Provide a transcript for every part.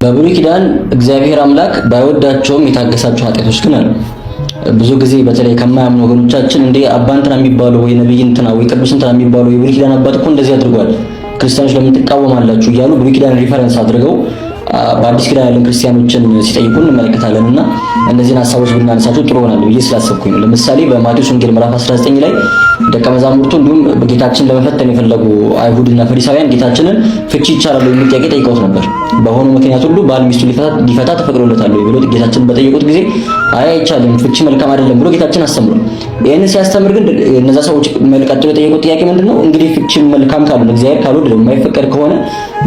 በብሉይ ኪዳን እግዚአብሔር አምላክ ባይወዳቸውም የታገሳቸው ኃጢአቶች ግን አሉ። ብዙ ጊዜ በተለይ ከማያምኑ ወገኖቻችን እንደ አባ እንትና የሚባለው ወይ ነብይ እንትና ወይ ቅዱስ እንትና የሚባለው የብሉይ ኪዳን አባት እኮ እንደዚህ አድርጓል፣ ክርስቲያኖች ለምን ትቃወማላችሁ እያሉ ብሉይ ኪዳን ሪፈረንስ አድርገው በአዲስ ኪዳን ያለን ክርስቲያኖችን ሲጠይቁ እንመለከታለንና እነዚህን ሐሳቦች ብናነሳቸው ጥሩ ይሆናል ብዬ ስላሰብኩኝ ነው። ለምሳሌ በማቴዎስ ወንጌል ምዕራፍ 19 ላይ ደቀ መዛሙርቱ እንዲሁም ጌታችን ለመፈተን የፈለጉ አይሁድና ፈሪሳውያን ጌታችንን ፍቺ ይቻላል የሚል ጥያቄ ጠይቀውት ነበር። በሆኑ ምክንያት ሁሉ ባል ሚስቱ ሊፈታ ተፈቅዶለታል ብሎ ጌታችን በጠየቁት ጊዜ አይ አይቻልም፣ ፍቺ መልካም አይደለም ብሎ ጌታችን አስተምሯል። ይሄን ሲያስተምር ግን እነዛ ሰዎች መልቀጥ የጠየቁት ጥያቄ ምንድነው? እንግዲህ ፍቺ መልካም ካልሆነ እግዚአብሔር ካልወደደ የማይፈቀድ ከሆነ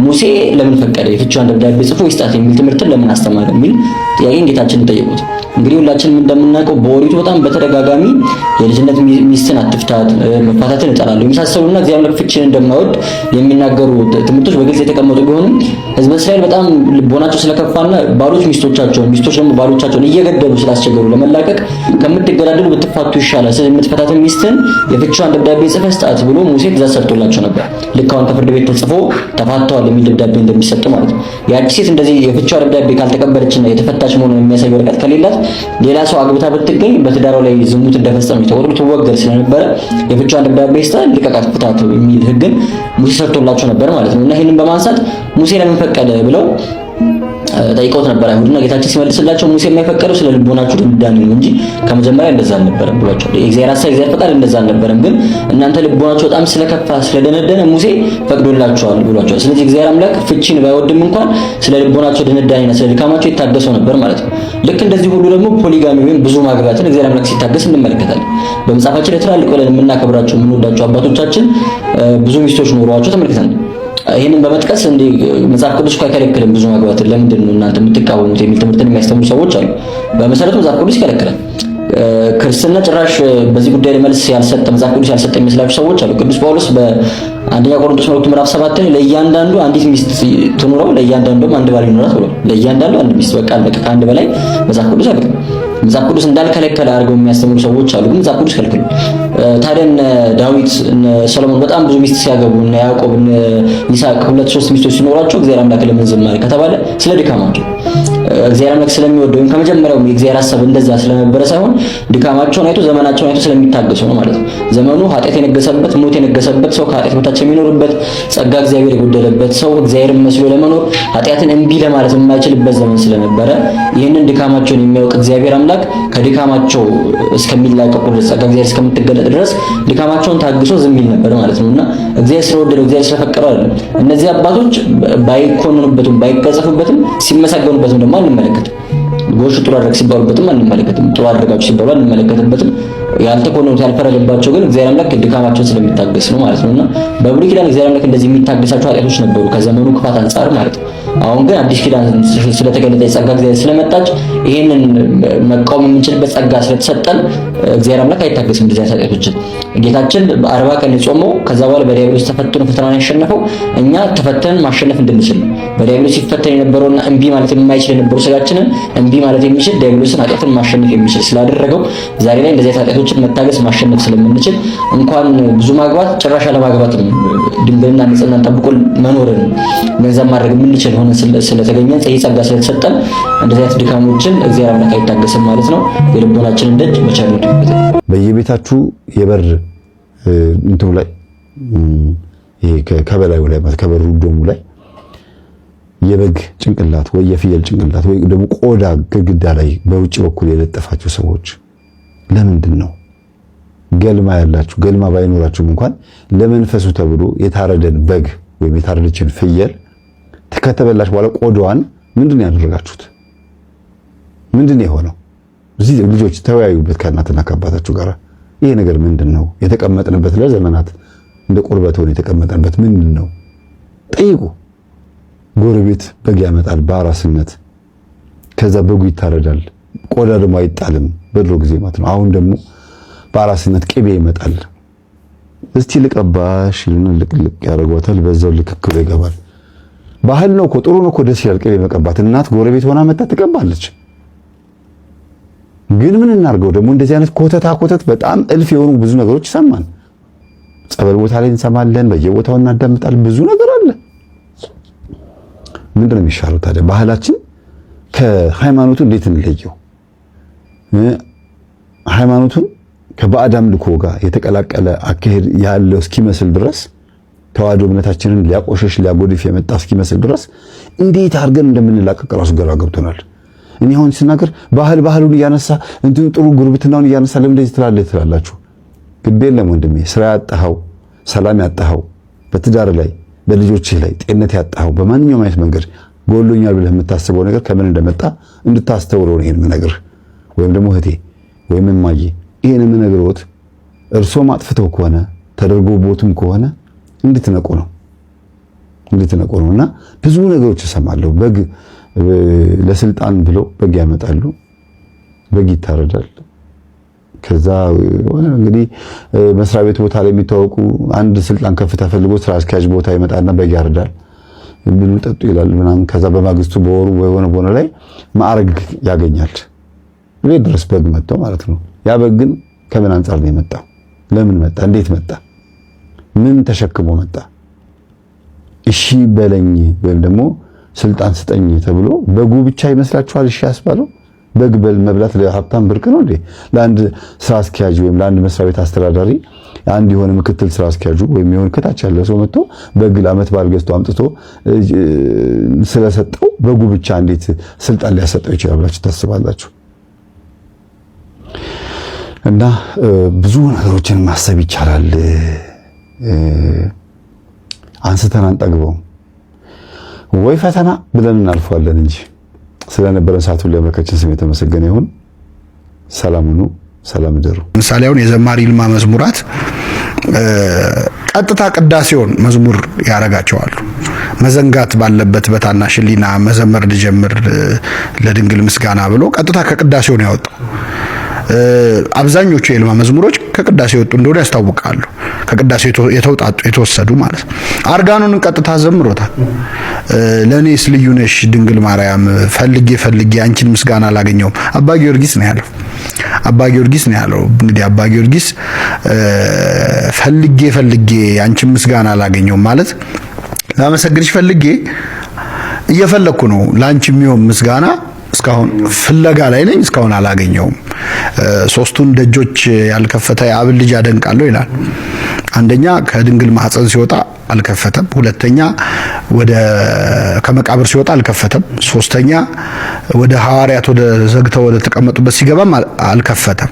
ሙሴ ለምን ፈቀደ? የፍቺዋን ደብዳቤ ጽፎ ይስጣት የሚል ትምህርትን ለምን አስተማረ የሚል ጥያቄ ጌታችንን ጠየቁት። እንግዲህ ሁላችንም እንደምናውቀው በኦሪቱ በጣም በተደጋጋሚ የልጅነት ሚስትን አትፍታት፣ መፋታትን እጠላለሁ የመሳሰሉና እግዚአብሔር ፍቺን እንደማይወድ የሚናገሩ ትምህርቶች በግልጽ የተቀመጡ ቢሆንም ሕዝበ እስራኤል በጣም ልቦናቸው ስለከፋና ባሎች ሚስቶቻቸውን ሚስቶች ደግሞ ባሎቻቸውን እየገደሉ ስላስቸገሩ ለመላቀቅ ከምትገዳደሉ ብትፋቱ ይሻላል፣ የምትፈታትን ሚስትን የፍቺዋን ደብዳቤ ጽፈህ ስጣት ብሎ ሙሴ ትእዛዝ ሰጥቶላቸው ነበር። ልክ አሁን ከፍርድ ቤት ተጽፎ ተፋተዋል የሚል ደብዳቤ እንደሚሰጥ ማለት ነው። ያቺ ሴት እንደዚህ የፍቺዋ ደብዳቤ ካልተቀበለችና የተፈታች መሆኑን የሚያሳይ ወረቀት ከሌላት ሌላ ሰው አግብታ ብትገኝ በትዳሯ ላይ ዝሙት እንደፈጸመች ተቆጥሮ ትወገር ስለነበረ የፍቺዋን ደብዳቤ ስጣት፣ ልቀቃት፣ ፍታት የሚል ሕግን ሙሴ ሰርቶላቸው ነበር ማለት ነው። እና ይሄንን በማንሳት ሙሴ ለምን ፈቀደ ብለው ጠይቀውት ነበር አይሁድና ጌታችን ሲመልስላቸው ሙሴ የማይፈቀደው ስለ ልቦናችሁ ድንዳኔ ነው እንጂ ከመጀመሪያ እንደዛ አልነበረም ብሏቸው። የእግዚአብሔር ሐሳብ የእግዚአብሔር ፈቃድ እንደዛ አልነበረም፣ ግን እናንተ ልቦናችሁ በጣም ስለከፋ ስለደነደነ ሙሴ ፈቅዶላቸዋል ብሏቸው። ስለዚህ እግዚአብሔር አምላክ ፍቺን ባይወድም እንኳን ስለ ልቦናቸው ድንዳኔና ስለ ድካማቸው ይታገሰው ነበር ማለት ነው። ልክ እንደዚህ ሁሉ ደግሞ ፖሊጋሚ ወይም ብዙ ማግባትን እግዚአብሔር አምላክ ሲታገስ እንመለከታለን። በመጽሐፋችን ላይ ትላልቅ ብለን የምናከብራቸው የምንወዳቸው አባቶቻችን ብዙ ሚስቶች ኖሯቸው ተመልክተናል። ይሄንን በመጥቀስ እንደ መጽሐፍ ቅዱስ አይከለክልም ብዙ ማግባት ለምንድን ነው እናንተ የምትቃወሙት የሚል ትምህርትን የሚያስተምሩ ሰዎች አሉ። በመሰረቱ መጽሐፍ ቅዱስ ይከለክላል። ክርስትና ጭራሽ በዚህ ጉዳይ ላይ መልስ ያልሰጠ መጽሐፍ ቅዱስ ያልሰጠ የሚመስላችሁ ሰዎች አሉ። ቅዱስ ጳውሎስ በአንደኛ ቆሮንቶስ ምዕራፍ 7 ላይ ለእያንዳንዱ አንዲት ሚስት ትኑረው ለእያንዳንዱም አንድ ባል ይኖራት ብሏል። ለእያንዳንዱ አንድ ሚስት በቃ ከአንድ በላይ መጽሐፍ ቅዱስ አይፈቅድም። መጽሐፍ ቅዱስ እንዳልከለከለ አድርገው የሚያስተምሩ ሰዎች አሉ፣ ግን መጽሐፍ ቅዱስ ከልክሏል። ታዲያ እነ ዳዊት እነ ሰሎሞን በጣም ብዙ ሚስት ሲያገቡ እነ ያዕቆብ እነ ይስሐቅ 2-3 ሚስቶች ሲኖራቸው እግዚአብሔር አምላክ ለምን ዝም አለ ከተባለ ስለ ድካማቸው እግዚአብሔር አምላክ ስለሚወደው ወይም ከመጀመሪያው የእግዚአብሔር ሐሳብ እንደዛ ስለነበረ ሳይሆን ድካማቸውን አይቶ ዘመናቸውን አይቶ ስለሚታገሱ ነው ማለት ነው። ዘመኑ ኃጢአት የነገሰበት ሞት የነገሰበት ሰው ከኃጢአት በታች የሚኖርበት ጸጋ እግዚአብሔር የጎደለበት ሰው እግዚአብሔርን መስሎ ለመኖር ኃጢአትን እምቢ ለማለት የማይችልበት ዘመን ስለነበረ ይህንን ድካማቸውን የሚያውቅ እግዚአብሔር አምላክ ከድካማቸው እስከሚላቀቁ ድረስ ጸጋ እግዚአብሔር እስከምትገለጥ ድረስ ድካማቸውን ታግሶ ዝም ይል ነበር ማለት ነውና እግዚአብሔር ስለወደደው እግዚአብሔር ስለፈቀደው አይደለም። እነዚህ አባቶች ባይኮንኑበትም ባይቀጸፉበትም ሲመሰገኑበትም ደግሞ አንመለከትም። ጎሽ ጥሩ አድርግ ሲባሉበትም አንመለከትም። ጥሩ አድርጋችሁ ሲባሉ አንመለከትበትም። ያልተኮነኑት ያልፈረደባቸው ግን እግዚአብሔር አምላክ ድካማቸውን ስለሚታገስ ነው ማለት ነውና በብሉይ ኪዳን እግዚአብሔር አምላክ እንደዚህ የሚታገሳቸው ኃጢአቶች ነበሩ ከዘመኑ ክፋት አንጻር ማለት ነው። አሁን ግን አዲስ ኪዳን ስለተገለጠ ጸጋ እግዚአብሔር ስለመጣች ይሄንን መቃወም የምንችልበት ጸጋ ስለተሰጠን እግዚአብሔር አምላክ አይታገስም እንደዚህ ኃጢአቶችን። ጌታችን 40 ቀን የጾመው ከዛ በኋላ በዲያብሎስ ተፈትኖ ፈተናን ያሸነፈው እኛ ተፈተን ማሸነፍ እንድንችል ነው። በዲያብሎስ ሲፈተን የነበረውና እምቢ ማለት የማይችል የነበረው ስጋችንን እምቢ ማለት የሚችል ዲያብሎስን ኃጢአትን ማሸነፍ የሚችል ስላደረገው ዛሬ ላይ እንደዚህ ኃጢአቶችን መታገስ ማሸነፍ ስለምንችል እንኳን ብዙ ማግባት ጭራሽ አለማግባትም ድንግልና ንጽህናን ጠብቆ መኖርን ገንዘብ ማድረግ የምንችል ሆነ ስለተገኘ ይሄ ጸጋ ስለተሰጠን እንደዚህ አይነት ድካሞችን እግዚአብሔር አምላክ አይታገስም ማለት ነው። የልቦናችንን ደጅ መቻል ይደብት በየቤታችሁ የበር እንትኑ ላይ ይሄ ከበላዩ ላይ ማለት ከበሩ ዶሙ ላይ የበግ ጭንቅላት ወይ የፍየል ጭንቅላት ወይ ደግሞ ቆዳ ግድግዳ ላይ በውጭ በኩል የለጠፋችሁ ሰዎች ለምንድን ነው? ገልማ ያላችሁ ገልማ ባይኖራችሁም እንኳን ለመንፈሱ ተብሎ የታረደን በግ ወይም የታረደችን ፍየል ከተበላሽ በኋላ ቆዳዋን ምንድን ነው ያደረጋችሁት? ምንድን ነው የሆነው? እዚህ ልጆች ተወያዩበት ከእናትና ከአባታችሁ ጋር። ይሄ ነገር ምንድን ነው? የተቀመጥንበት ለዘመናት እንደ ቁርበት ሆኖ የተቀመጠንበት ምንድን ነው? ጠይቁ። ጎረቤት በግ ያመጣል በአራስነት፣ ከዛ በጉ ይታረዳል፣ ቆዳ ደግሞ አይጣልም በድሮ ጊዜ ማለት ነው። አሁን ደግሞ በአራስነት ቅቤ ይመጣል። እስቲ ልቀባሽ ልቅልቅ ያደርጓታል፣ በዛው ልክክ ብሎ ይገባል። ባህል ነው እኮ ጥሩ ነው እኮ ደስ ይላል ቅቤ መቀባት። እናት ጎረቤት ሆና መጣ ትቀባለች። ግን ምን እናርገው ደግሞ እንደዚህ አይነት ኮተት በጣም እልፍ የሆኑ ብዙ ነገሮች ይሰማን። ጸበል ቦታ ላይ እንሰማለን፣ በየቦታው እናዳምጣለን። ብዙ ነገር አለ። ምንድነው የሚሻለው ታዲያ? ባህላችን ከሃይማኖቱ እንዴት እንለየው? ሃይማኖቱን ከባዕድ አምልኮ ጋር የተቀላቀለ አካሄድ ያለው እስኪመስል ድረስ ተዋህዶ እምነታችንን ሊያቆሸሽ ሊያጎድፍ የመጣ እስኪመስል ድረስ እንዴት አድርገን እንደምንላቀቅ ራሱ ግራ ገብቶናል። እኔ አሁን ስናገር ባህሉን እያነሳ እንትን ጥሩ ጉርብትናውን እያነሳ ለምን እንደዚህ ትላላችሁ? ግድ የለም ወንድሜ፣ ስራ ያጣኸው፣ ሰላም ያጣኸው፣ በትዳር ላይ በልጆችህ ላይ ጤንነት ያጣኸው፣ በማንኛውም አይነት መንገድ ጎሎኛል ብለህ የምታስበው ነገር ከምን እንደመጣ እንድታስተውለው ነው ይሄን ነገር። ወይም ደግሞ እህቴ ወይም እማዬ ይሄን የምነግርዎት እርሶም አጥፍተው ከሆነ ተደርጎቦትም ከሆነ እንድትነቁ ነውና ብዙ ነገሮች እሰማለሁ። በግ ለስልጣን ብለው በግ ያመጣሉ፣ በግ ይታረዳል። ከዛ እንግዲህ መስሪያ ቤት ቦታ ላይ የሚታወቁ አንድ ስልጣን ከፍታ ፈልጎ ስራ አስኪያጅ ቦታ ይመጣና በግ ያርዳል፣ ብሉ ጠጡ ይላል ምናምን። ከዛ በማግስቱ በወሩ በሆነ ላይ ማዕረግ ያገኛል። ቤት ድረስ በግ መጥቶ ማለት ነው። ያ በግ ግን ከምን አንጻር ነው የመጣው? ለምን መጣ? እንዴት መጣ? ምን ተሸክሞ መጣ? እሺ በለኝ ወይም ደግሞ ስልጣን ስጠኝ ተብሎ በጉ ብቻ ይመስላችኋል እሺ ያስባለው? በግ መብላት ለሀብታም ብርቅ ነው እንዴ? ለአንድ ስራ አስኪያጅ ወይም ለአንድ መስሪያ ቤት አስተዳዳሪ አንድ የሆነ ምክትል ስራ አስኪያጁ ወይም የሆነ ከታች ያለ ሰው መጥቶ በግ ለዓመት በዓል ገዝቶ አምጥቶ ስለሰጠው በጉ ብቻ እንዴት ስልጣን ሊያሰጠው ይችላል ብላችሁ ታስባላችሁ? እና ብዙ ነገሮችን ማሰብ ይቻላል። አንስተን አንጠግበውም ወይ ፈተና ብለን እናልፈዋለን እንጂ። ስለነበረን ሰዓት ሁሉ ለመከችን ስም የተመሰገነ ይሁን። ሰላም ሁኑ፣ ሰላም ደሩ። ምሳሌ አሁን የዘማሪ ይልማ መዝሙራት ቀጥታ ቅዳሴውን መዝሙር ያረጋቸዋሉ። መዘንጋት ባለበት በታናሽ ሕሊና መዘመር ልጀምር ለድንግል ምስጋና ብሎ ቀጥታ ከቅዳሴው ነው ያወጣው። አብዛኞቹ የይልማ መዝሙሮች ከቅዳሴ የወጡ እንደሆነ ያስታውቃሉ። ከቅዳሴ የተውጣጡ የተወሰዱ ማለት ነው። አርጋኑን ቀጥታ ዘምሮታል። ለኔስ ልዩ ነሽ ድንግል ማርያም ፈልጌ አንቺን ምስጋና አላገኘውም። አባ ጊዮርጊስ ነው ያለው። እንግዲህ አባ ጊዮርጊስ ፈልጌ አንቺን ምስጋና አላገኘውም ማለት ላመሰግንሽ ፈልጌ እየፈለኩ ነው ላንቺ የሚሆን ምስጋና እስካሁን ፍለጋ ላይ ነኝ፣ እስካሁን አላገኘውም። ሶስቱን ደጆች ያልከፈተ የአብን ልጅ አደንቃለሁ ይላል። አንደኛ ከድንግል ማህፀን ሲወጣ አልከፈተም። ሁለተኛ ከመቃብር ሲወጣ አልከፈተም። ሶስተኛ ወደ ሐዋርያት ወደ ዘግተው ወደ ተቀመጡበት ሲገባም አልከፈተም።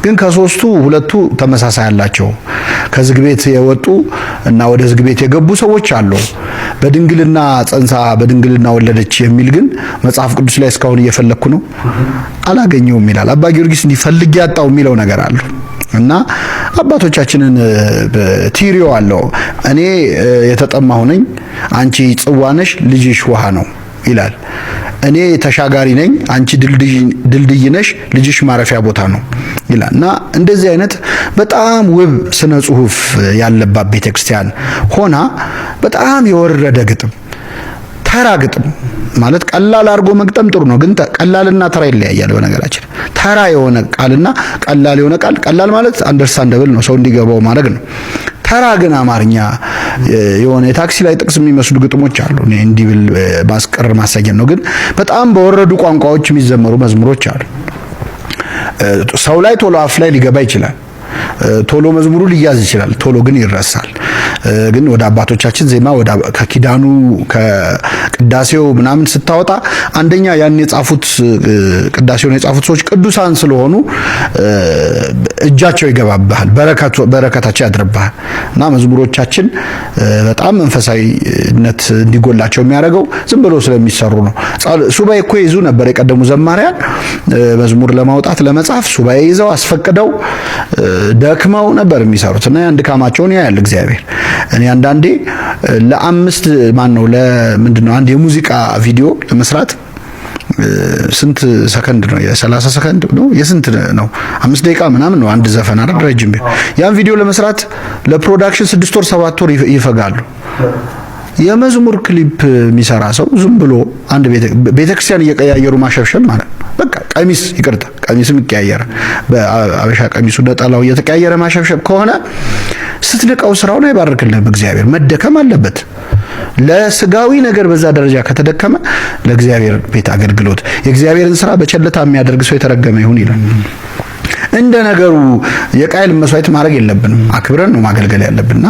ግን ከሶስቱ ሁለቱ ተመሳሳይ አላቸው። ከዝግ ቤት የወጡ እና ወደ ዝግ ቤት የገቡ ሰዎች አሉ። በድንግልና ጸንሳ በድንግልና ወለደች የሚል ግን መጽሐፍ ቅዱስ ላይ እስካሁን እየፈለኩ ነው አላገኘውም ይላል። አባ ጊዮርጊስ እንዲህ ፈልጌ ያጣው የሚለው ነገር አለ እና አባቶቻችንን ቲሪዮ አለው። እኔ የተጠማሁ ነኝ፣ አንቺ ጽዋ ነሽ፣ ልጅሽ ውሃ ነው ይላል። እኔ ተሻጋሪ ነኝ፣ አንቺ ድልድይ ነሽ፣ ልጅሽ ማረፊያ ቦታ ነው ይላል። እና እንደዚህ አይነት በጣም ውብ ስነ ጽሁፍ ያለባት ቤተክርስቲያን ሆና በጣም የወረደ ግጥም፣ ተራ ግጥም ማለት ቀላል አድርጎ መግጠም ጥሩ ነው፣ ግን ቀላልና ተራ ይለያያል። በነገራችን ተራ የሆነ ቃልና ቀላል የሆነ ቃል፣ ቀላል ማለት አንደርስታንደብል ነው፣ ሰው እንዲገባው ማድረግ ነው። ተራ ግን አማርኛ የሆነ የታክሲ ላይ ጥቅስ የሚመስሉ ግጥሞች አሉ። እኔ እንዲህ ብል ማስቀር ማሳየን ነው፣ ግን በጣም በወረዱ ቋንቋዎች የሚዘመሩ መዝሙሮች አሉ። ሰው ላይ ቶሎ አፍ ላይ ሊገባ ይችላል፣ ቶሎ መዝሙሩ ሊያዝ ይችላል፣ ቶሎ ግን ይረሳል። ግን ወደ አባቶቻችን ዜማ ከኪዳኑ ከቅዳሴው ምናምን ስታወጣ አንደኛ ያን የጻፉት ቅዳሴውን የጻፉት ሰዎች ቅዱሳን ስለሆኑ እጃቸው ይገባብሃል፣ በረከታቸው ያድርብሃል። እና መዝሙሮቻችን በጣም መንፈሳዊነት እንዲጎላቸው የሚያደርገው ዝም ብሎ ስለሚሰሩ ነው። ሱባኤ እኮ ይዙ ነበር የቀደሙ ዘማሪያን መዝሙር ለማውጣት ለመጻፍ ሱባኤ ይዘው አስፈቅደው ደክመው ነበር የሚሰሩት እና ያን ድካማቸውን ያያል እግዚአብሔር። እኔ አንዳንዴ ለምንድነው አንድ የሙዚቃ ቪዲዮ ለመስራት ስንት ሰከንድ ነው? የ30 ሰከንድ ነው? የስንት ነው? 5 ደቂቃ ምናምን ነው አንድ ዘፈን አይደል? ረጅም ያን ቪዲዮ ለመስራት ለፕሮዳክሽን 6 ወር 7 ወር ይፈጋሉ። የመዝሙር ክሊፕ የሚሰራ ሰው ዝም ብሎ አንድ ቤተክርስቲያን እየቀያየሩ ማሸብሸብ ማለት ነው። በቃ ቀሚስም ይቀያየራል። በአበሻ ቀሚሱ ነጠላው እየተቀያየረ ማሸብሸብ ከሆነ ስትነቀው ስራውን አይባርክልህም እግዚአብሔር። መደከም አለበት። ለስጋዊ ነገር በዛ ደረጃ ከተደከመ ለእግዚአብሔር ቤት አገልግሎት የእግዚአብሔርን ስራ በቸልታ የሚያደርግ ሰው የተረገመ ይሁን ይላል። እንደ ነገሩ የቃየል መስዋዕት ማድረግ የለብንም፣ አክብረን ነው ማገልገል ያለብንና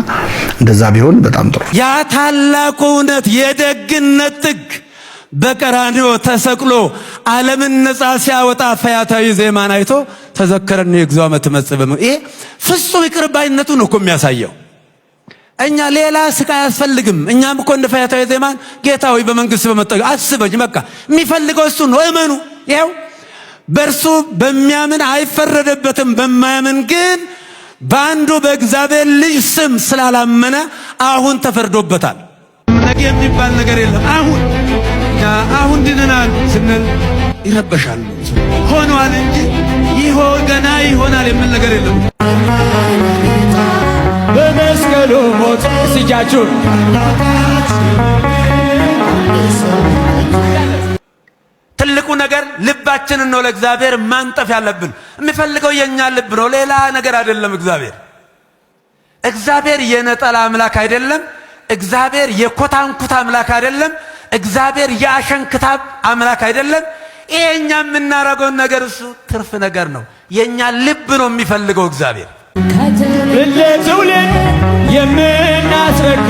እንደዛ ቢሆን በጣም ጥሩ። ያ ታላቁ እውነት የደግነት ጥግ በቀራንዮ ተሰቅሎ ዓለምን ነፃ ሲያወጣ ፈያታዊ ዜማን አይቶ ተዘከረን የእግዚኦ ዓመት መጽበም ይሄ ፍጹም ይቅር ባይነቱ ነው እኮ የሚያሳየው። እኛ ሌላ ስቃይ አያስፈልግም። እኛም እኮ እንደ ፈያታዊ ዜማን ጌታ ሆይ በመንግስት በመጣ አስበኝ በቃ የሚፈልገው እሱ ነው። እመኑ። ይሄው በእርሱ በሚያምን አይፈረደበትም፣ በማያምን ግን በአንዱ በእግዚአብሔር ልጅ ስም ስላላመነ አሁን ተፈርዶበታል። ነገ የሚባል ነገር የለም። አሁን ድነናል ስንል ይረበሻሉ። ሆኗል እንጂ ገና ይሆናል የሚል ነገር የለም። በመስቀሉ ሞት ስጃችሁ ትልቁ ነገር ልባችንን ነው ለእግዚአብሔር ማንጠፍ ያለብን። የሚፈልገው የኛ ልብ ነው፣ ሌላ ነገር አይደለም። እግዚአብሔር የነጠላ አምላክ አይደለም። እግዚአብሔር የኮታንኩት አምላክ አይደለም። እግዚአብሔር የአሸንክታብ አምላክ አይደለም። ይሄኛ የምናረገውን ነገር እሱ ትርፍ ነገር ነው። የኛ ልብ ነው የሚፈልገው እግዚአብሔር። ለትውልድ የምናስረክበው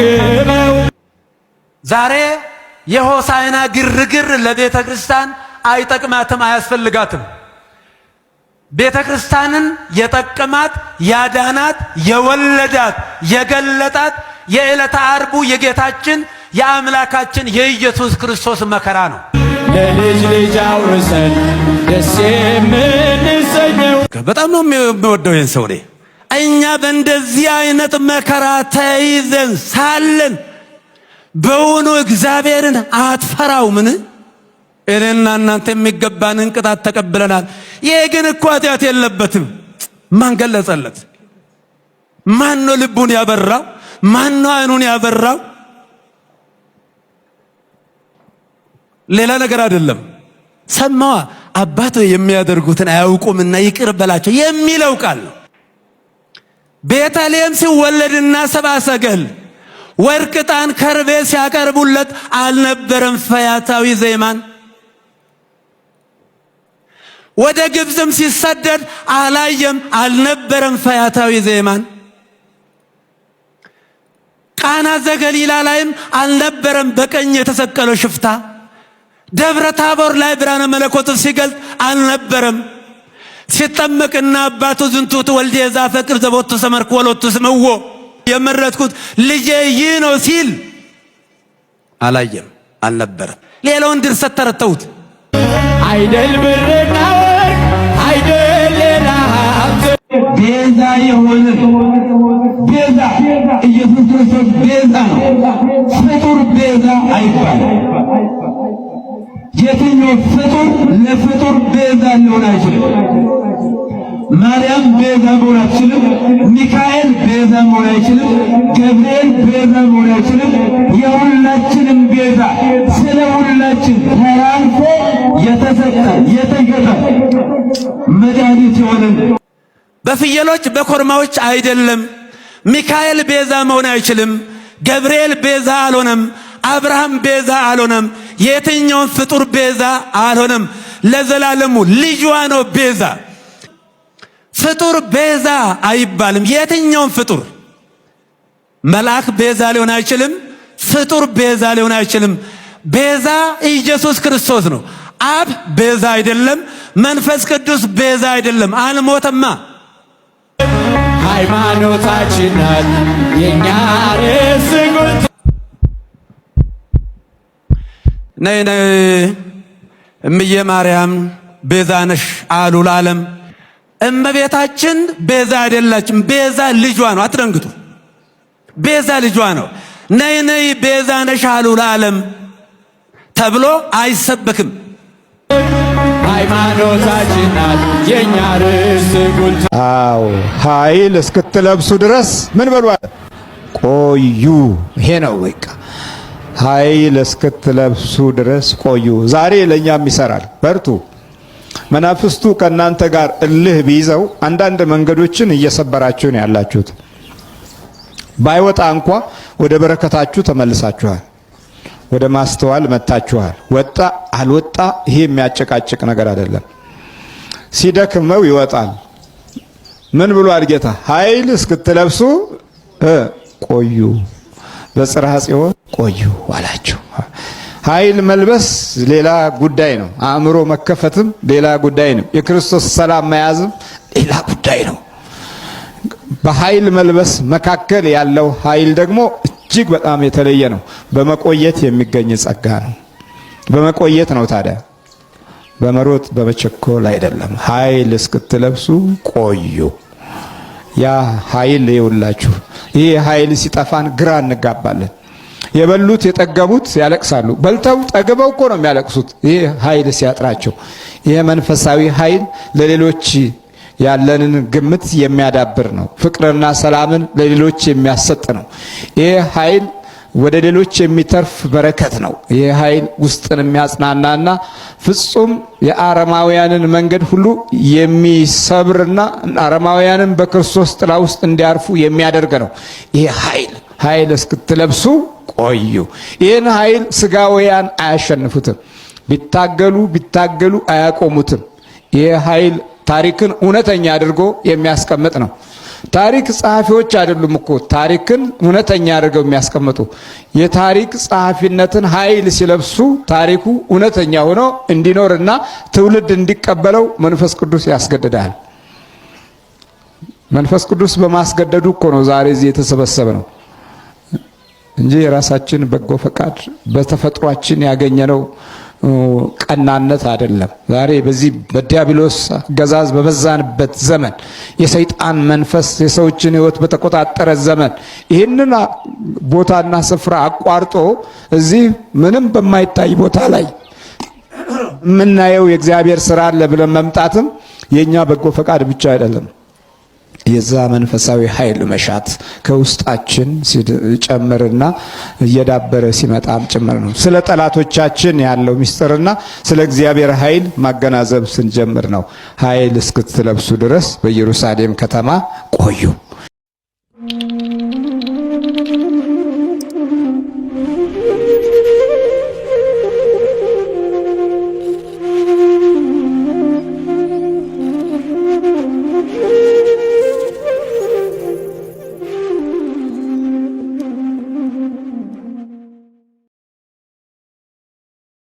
ዛሬ የሆሳዕና ግርግር ለቤተ ክርስቲያን አይጠቅማትም፣ አያስፈልጋትም። ቤተ ክርስቲያንን የጠቀማት ያዳናት፣ የወለዳት፣ የገለጣት የዕለተ ዓርቡ የጌታችን የአምላካችን የኢየሱስ ክርስቶስ መከራ ነው። ለልጅ ልጅ አውርሰን ደስ የምንሰኘው በጣም ነው የሚወደው ይህን ሰው። እኛ በእንደዚህ አይነት መከራ ተይዘን ሳለን በውኑ እግዚአብሔርን አትፈራውምን? እኔና እናንተ የሚገባንን ቅጣት ተቀብለናል። ይሄ ግን እኮ ኃጢአት የለበትም። ማን ገለጸለት? ማን ነው ልቡን ያበራው? ማን ነው አይኑን ያበራው? ሌላ ነገር አይደለም። ሰማዋ አባቶ የሚያደርጉትን አያውቁምና ይቅር በላቸው የሚለው ቃል ነው። ቤተልሔም ሲወለድና ሰብአ ሰገል ወርቅ፣ ዕጣን፣ ከርቤ ሲያቀርቡለት አልነበረም ፈያታዊ ዜማን? ወደ ግብፅም ሲሰደድ አላየም አልነበረም ፈያታዊ ዜማን? ቃና ዘገሊላ ላይም አልነበረም በቀኝ የተሰቀለው ሽፍታ? ደብረ ታቦር ላይ ብርሃነ መለኮት ሲገልጥ አልነበረም? ሲጠመቅና አባቱ ዝንቱ ወልዴ ዘአፈቅር ዘቦቱ ሰመርኩ ወሎቱ ስምዎ የመረጥኩት ልጄ ይህ ነው ሲል አላየም አልነበረም? ሌላውን ድርሰት ተረተውት አይደል ብርና ወርቅ አይደል ሌላ ቤዛ የሆነ ቤዛ ኢየሱስ ክርስቶስ ቤዛ ነው። ፍጡር ቤዛ አይባልም። የትኛው ፍጡር ለፍጡር ቤዛ ሊሆን አይችልም። ማርያም ቤዛ መሆን አይችልም። ሚካኤል ቤዛ መሆን አይችልም። ገብርኤል ቤዛ መሆን አይችልም። የሁላችንም ቤዛ ስለ ሁላችን ተላልፎ የተሰጠ የተገጠ መድኃኒት የሆነን በፍየሎች በኮርማዎች አይደለም። ሚካኤል ቤዛ መሆን አይችልም። ገብርኤል ቤዛ አልሆነም። አብርሃም ቤዛ አልሆነም። የትኛውን ፍጡር ቤዛ አልሆነም። ለዘላለሙ ልጇ ነው ቤዛ። ፍጡር ቤዛ አይባልም። የትኛውን ፍጡር መልአክ ቤዛ ሊሆን አይችልም። ፍጡር ቤዛ ሊሆን አይችልም። ቤዛ ኢየሱስ ክርስቶስ ነው። አብ ቤዛ አይደለም። መንፈስ ቅዱስ ቤዛ አይደለም። አልሞተማ። ሃይማኖታችን ናት የኛ ርዕስ ጉዳይ። ነይ እምዬ ማርያም ቤዛ ነሽ አሉ ለዓለም። እመቤታችን ቤዛ አይደላችም። ቤዛ ልጇ ነው። አትደንግጡ። ቤዛ ልጇ ነው። ነይ ቤዛ ነሽ አሉ ለዓለም ተብሎ አይሰበክም። ሃይማኖታችን ናት የኛ ርዕስ ጉዳይ። አዎ ኃይል እስክትለብሱ ድረስ ምን በሉ ቆዩ። ይሄ ነው በቃ ኃይል እስክትለብሱ ድረስ ቆዩ። ዛሬ ለእኛም ይሰራል። በርቱ። መናፍስቱ ከእናንተ ጋር እልህ ቢይዘው አንዳንድ መንገዶችን እየሰበራችሁ ነው ያላችሁት። ባይወጣ እንኳ ወደ በረከታችሁ ተመልሳችኋል፣ ወደ ማስተዋል መጣችኋል። ወጣ አልወጣ ይሄ የሚያጨቃጭቅ ነገር አይደለም። ሲደክመው ይወጣል። ምን ብሏል ጌታ? ኃይል እስክትለብሱ ቆዩ፣ በጽርሐ ጽዮን ቆዩ አላቸው። ኃይል መልበስ ሌላ ጉዳይ ነው። አእምሮ መከፈትም ሌላ ጉዳይ ነው። የክርስቶስ ሰላም መያዝም ሌላ ጉዳይ ነው። በኃይል መልበስ መካከል ያለው ኃይል ደግሞ እጅግ በጣም የተለየ ነው። በመቆየት የሚገኝ ጸጋ ነው። በመቆየት ነው። ታዲያ በመሮጥ በመቸኮል አይደለም። ኃይል እስክትለብሱ ቆዩ። ያ ኃይል ይውላችሁ። ይሄ ኃይል ሲጠፋን ግራ እንጋባለን። የበሉት የጠገቡት ያለቅሳሉ። በልተው ጠግበው እኮ ነው የሚያለቅሱት፣ ይሄ ኃይል ሲያጥራቸው። ይሄ መንፈሳዊ ኃይል ለሌሎች ያለንን ግምት የሚያዳብር ነው። ፍቅርና ሰላምን ለሌሎች የሚያሰጥ ነው። ይሄ ኃይል ወደ ሌሎች የሚተርፍ በረከት ነው። ይሄ ኃይል ውስጥን የሚያጽናናና ፍጹም የአረማውያንን መንገድ ሁሉ የሚሰብርና አረማውያንን በክርስቶስ ጥላ ውስጥ እንዲያርፉ የሚያደርግ ነው። ይሄ ኃይል እስክትለብሱ ቆዩ። ይህን ኃይል ስጋውያን አያሸንፉትም። ቢታገሉ አያቆሙትም። ይህ ኃይል ታሪክን እውነተኛ አድርጎ የሚያስቀምጥ ነው። ታሪክ ጸሐፊዎች አይደሉም እኮ ታሪክን እውነተኛ አድርገው የሚያስቀምጡ። የታሪክ ጸሐፊነትን ኃይል ሲለብሱ ታሪኩ እውነተኛ ሆኖ እንዲኖርና ትውልድ እንዲቀበለው መንፈስ ቅዱስ ያስገድዳል። መንፈስ ቅዱስ በማስገደዱ እኮ ነው ዛሬ እዚህ የተሰበሰበ ነው እንጂ የራሳችን በጎ ፈቃድ በተፈጥሯችን ያገኘነው ቀናነት አይደለም። ዛሬ በዚህ በዲያብሎስ አገዛዝ በበዛንበት ዘመን የሰይጣን መንፈስ የሰዎችን ሕይወት በተቆጣጠረ ዘመን ይህንን ቦታና ስፍራ አቋርጦ እዚህ ምንም በማይታይ ቦታ ላይ የምናየው የእግዚአብሔር ሥራ አለ ብለን መምጣትም የኛ በጎ ፈቃድ ብቻ አይደለም። የዛ መንፈሳዊ ኃይል መሻት ከውስጣችን ሲጨምርና እየዳበረ ሲመጣም ጭምር ነው። ስለ ጠላቶቻችን ያለው ምስጢርና ስለ እግዚአብሔር ኃይል ማገናዘብ ስንጀምር ነው። ኃይል እስክትለብሱ ድረስ በኢየሩሳሌም ከተማ ቆዩ።